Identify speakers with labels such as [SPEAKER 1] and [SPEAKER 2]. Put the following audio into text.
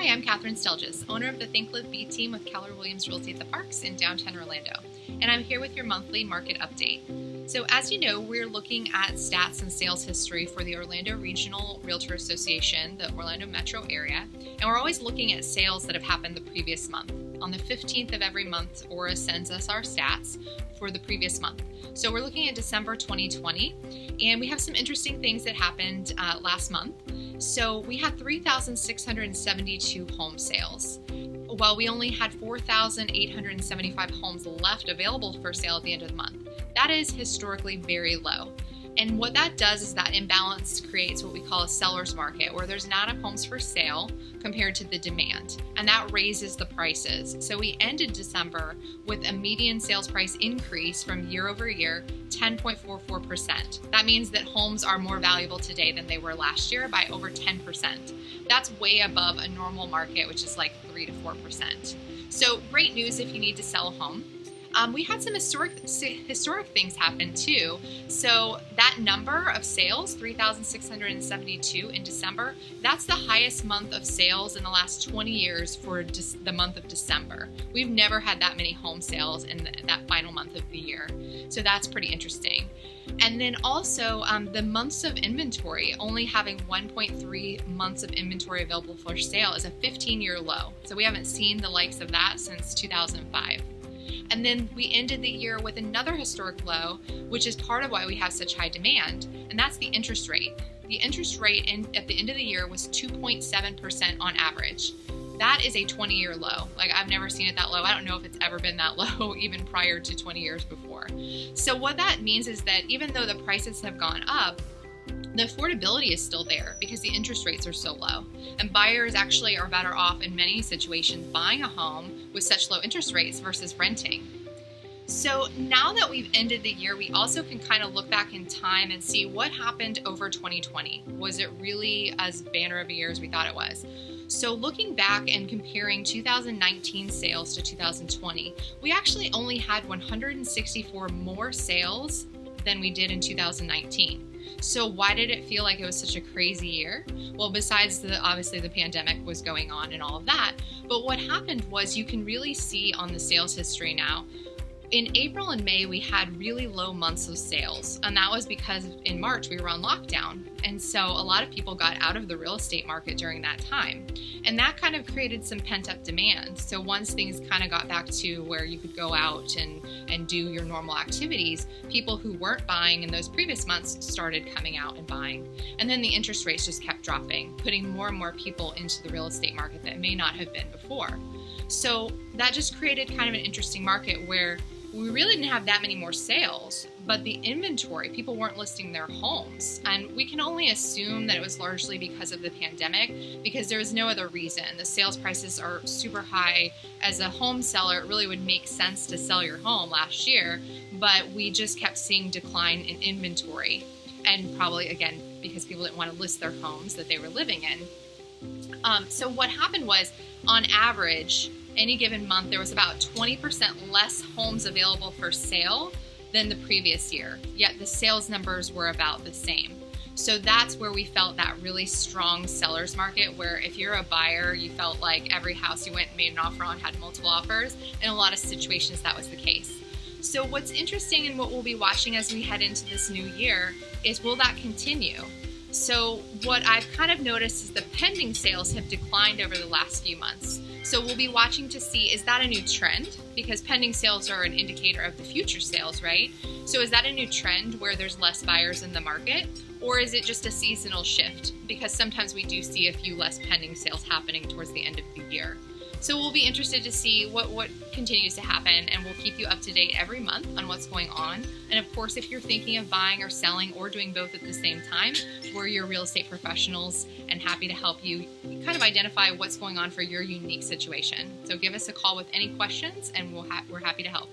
[SPEAKER 1] Hi, I'm Catherine Stelgis, owner of the Think Live Be team with Keller Williams Realty at the Parks in downtown Orlando, and I'm here with your monthly market update. So as you know, we're looking at stats and sales history for the Orlando Regional Realtor Association, the Orlando metro area, and we're always looking at sales that have happened the previous month. On the 15th of every month, Aura sends us our stats for the previous month. So we're looking at December 2020, and we have some interesting things that happened last month. So we had 3,672 home sales. While we only had 4,875 homes left available for sale at the end of the month. That is historically very low. And what that does is that imbalance creates what we call a seller's market, where there's not enough homes for sale compared to the demand, and that raises the prices. So we ended December with a median sales price increase from year over year, 10.44%. That means that homes are more valuable today than they were last year by over 10%. That's way above a normal market, which is like 3 to 4%. So great news if you need to sell a home. We had some historic things happen too. So that number of sales, 3,672 in December, that's the highest month of sales in the last 20 years for the month of December. We've never had that many home sales in that final month of the year. So that's pretty interesting. And then also the months of inventory, only having 1.3 months of inventory available for sale is a 15-year low. So we haven't seen the likes of that since 2005. And then we ended the year with another historic low, which is part of why we have such high demand, and that's the interest rate. The interest rate at the end of the year was 2.7% on average. That is a 20-year low. Like, I've never seen it that low. I don't know if it's ever been that low even prior to 20 years before. So what that means is that even though the prices have gone up, the affordability is still there because the interest rates are so low. And buyers actually are better off in many situations buying a home with such low interest rates versus renting. So now that we've ended the year, we also can kind of look back in time and see what happened over 2020. Was it really as banner of a year as we thought it was? So looking back and comparing 2019 sales to 2020, we actually only had 164 more sales than we did in 2019. So why did it feel like it was such a crazy year? Well, besides obviously the pandemic was going on and all of that, but what happened was you can really see on the sales history now. In April and May, we had really low months of sales, and that was because in March we were on lockdown. And so a lot of people got out of the real estate market during that time. And that kind of created some pent-up demand. So once things kind of got back to where you could go out and do your normal activities, people who weren't buying in those previous months started coming out and buying. And then the interest rates just kept dropping, putting more and more people into the real estate market that may not have been before. So that just created kind of an interesting market where we really didn't have that many more sales, but the inventory, people weren't listing their homes. And we can only assume that it was largely because of the pandemic, because there was no other reason. The sales prices are super high. As a home seller, it really would make sense to sell your home last year, but we just kept seeing decline in inventory. And probably, again, because people didn't want to list their homes that they were living in. So what happened was, on average, any given month, there was about 20% less homes available for sale than the previous year, yet the sales numbers were about the same. So that's where we felt that really strong seller's market, where if you're a buyer, you felt like every house you went and made an offer on had multiple offers. In a lot of situations, that was the case. So what's interesting and what we'll be watching as we head into this new year is, will that continue? So what I've kind of noticed is the pending sales have declined over the last few months. So we'll be watching to see, is that a new trend? Because pending sales are an indicator of the future sales, right? So is that a new trend where there's less buyers in the market? Or is it just a seasonal shift? Because sometimes we do see a few less pending sales happening towards the end of the year. So we'll be interested to see what continues to happen, and we'll keep you up to date every month on what's going on. And of course, if you're thinking of buying or selling or doing both at the same time, we're your real estate professionals and happy to help you kind of identify what's going on for your unique situation. So give us a call with any questions, and we're happy to help.